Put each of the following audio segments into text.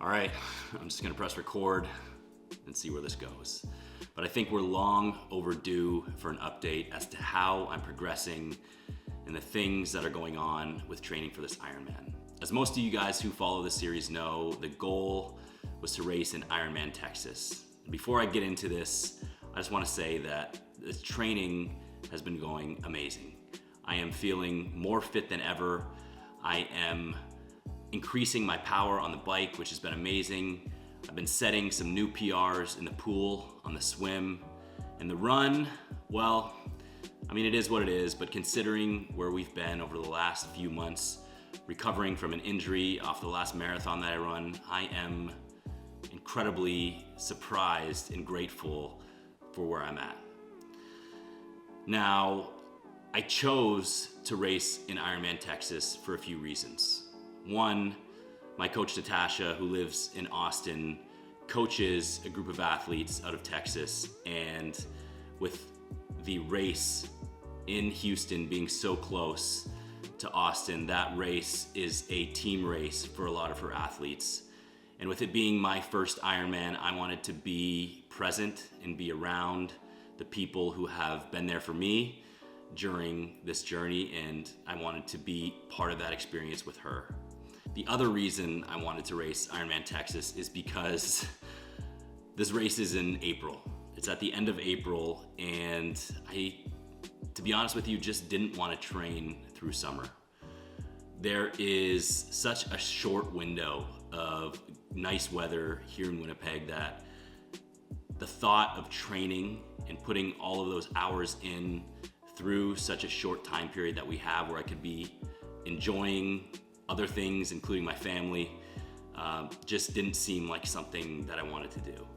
All right, I'm just gonna press record and see where this goes. But I think we're long overdue for an update as to how I'm progressing and the things that are going on with training for this Ironman. As most of you guys who follow this series know, the goal was to race in Ironman Texas. And before I get into this, I just wanna say that this training has been going amazing. I am feeling more fit than ever. I am increasing my power on the bike, which has been amazing. I've been setting some new PRs in the pool, on the swim, and the run, well, I mean, it is what it is, but considering where we've been over the last few months, recovering from an injury off the last marathon that I run, I am incredibly surprised and grateful for where I'm at. Now, I chose to race in Ironman Texas for a few reasons. One, my coach Natasha, who lives in Austin, coaches a group of athletes out of Texas, and with the race in Houston being so close to Austin, that race is a team race for a lot of her athletes. And with it being my first Ironman, I wanted to be present and be around the people who have been there for me during this journey, and I wanted to be part of that experience with her. The other reason I wanted to race Ironman Texas is because this race is in April. It's at the end of April, and I, to be honest with you, just didn't want to train through summer. There is such a short window of nice weather here in Winnipeg that the thought of training and putting all of those hours in through such a short time period that we have, where I could be enjoying other things, including my family, just didn't seem like something that I wanted to do.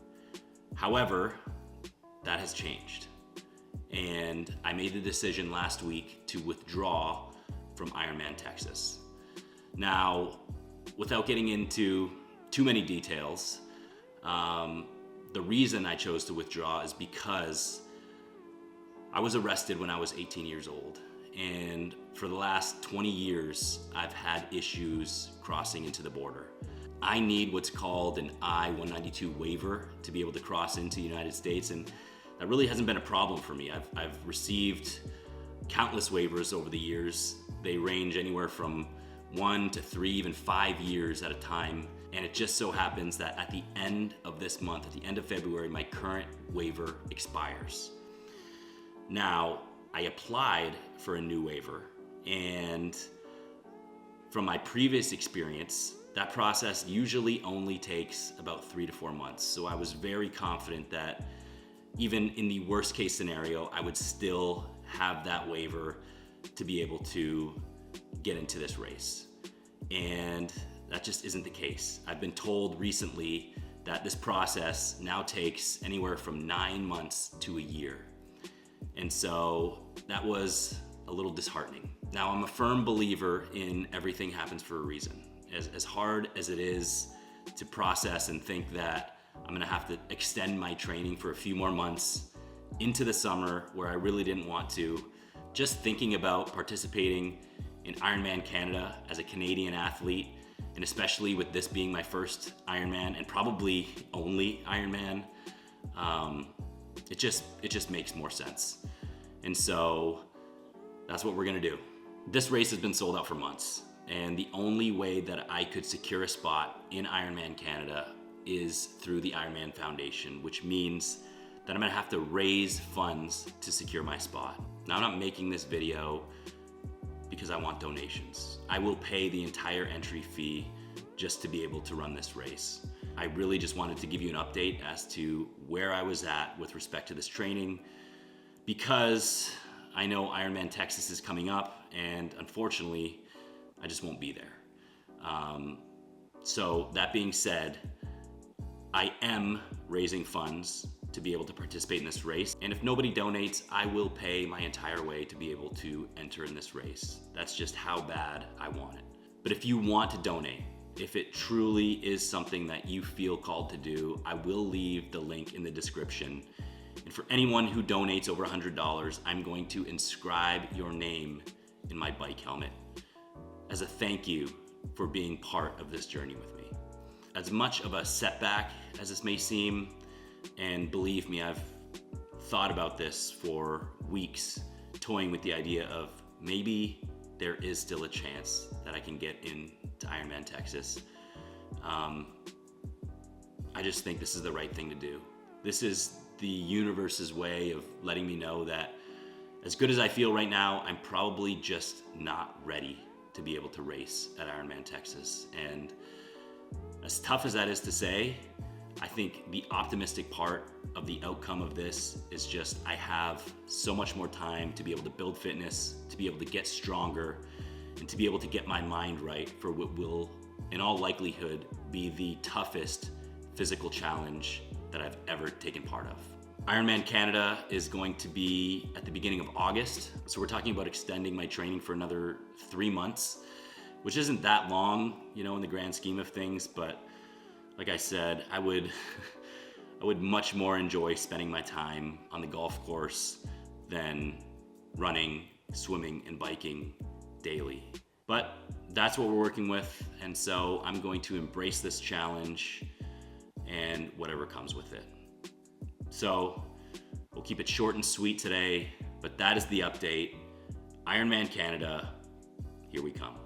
However, that has changed. And I made the decision last week to withdraw from Ironman Texas. Now, without getting into too many details, the reason I chose to withdraw is because I was arrested when I was 18 years old. And for the last 20 years, I've had issues crossing into the border. I need what's called an I-192 waiver to be able to cross into the United States, and that really hasn't been a problem for me. I've received countless waivers over the years. They range anywhere from 1 to 3, even 5 years at a time. And it just so happens that at the end of this month, at the end of February, my current waiver expires. Now, I applied for a new waiver, and from my previous experience, that process usually only takes about 3 to 4 months. So I was very confident that even in the worst case scenario, I would still have that waiver to be able to get into this race. And that just isn't the case. I've been told recently that this process now takes anywhere from 9 months to a year. And so that was a little disheartening. Now, I'm a firm believer in everything happens for a reason. As hard as it is to process and think that I'm gonna have to extend my training for a few more months into the summer where I really didn't want to, just thinking about participating in Ironman Canada as a Canadian athlete, and especially with this being my first Ironman and probably only Ironman, it just makes more sense. And so that's what we're gonna do. This race has been sold out for months, and the only way that I could secure a spot in Ironman Canada is through the Ironman Foundation, which means that I'm gonna have to raise funds to secure my spot. Now, I'm not making this video because I want donations. I will pay the entire entry fee just to be able to run this race. I really just wanted to give you an update as to where I was at with respect to this training, because I know Ironman Texas is coming up, and unfortunately, I just won't be there. So that being said, I am raising funds to be able to participate in this race. And if nobody donates, I will pay my entire way to be able to enter in this race. That's just how bad I want it. But if you want to donate, if it truly is something that you feel called to do, I will leave the link in the description. And for anyone who donates over $100, I'm going to inscribe your name in my bike helmet as a thank you for being part of this journey with me. As much of a setback as this may seem, and believe me, I've thought about this for weeks, toying with the idea of maybe there is still a chance that I can get into Ironman Texas. I just think this is the right thing to do. This is the universe's way of letting me know that as good as I feel right now, I'm probably just not ready to be able to race at Ironman Texas. And as tough as that is to say, I think the optimistic part of the outcome of this is just I have so much more time to be able to build fitness, to be able to get stronger, and to be able to get my mind right for what will, in all likelihood, be the toughest physical challenge that I've ever taken part of. Ironman Canada is going to be at the beginning of August, so we're talking about extending my training for another 3 months, which isn't that long, in the grand scheme of things, but like I said, I would much more enjoy spending my time on the golf course than running, swimming, and biking daily. But that's what we're working with, and so I'm going to embrace this challenge and whatever comes with it. So we'll keep it short and sweet today, but that is the update. Ironman Canada, here we come.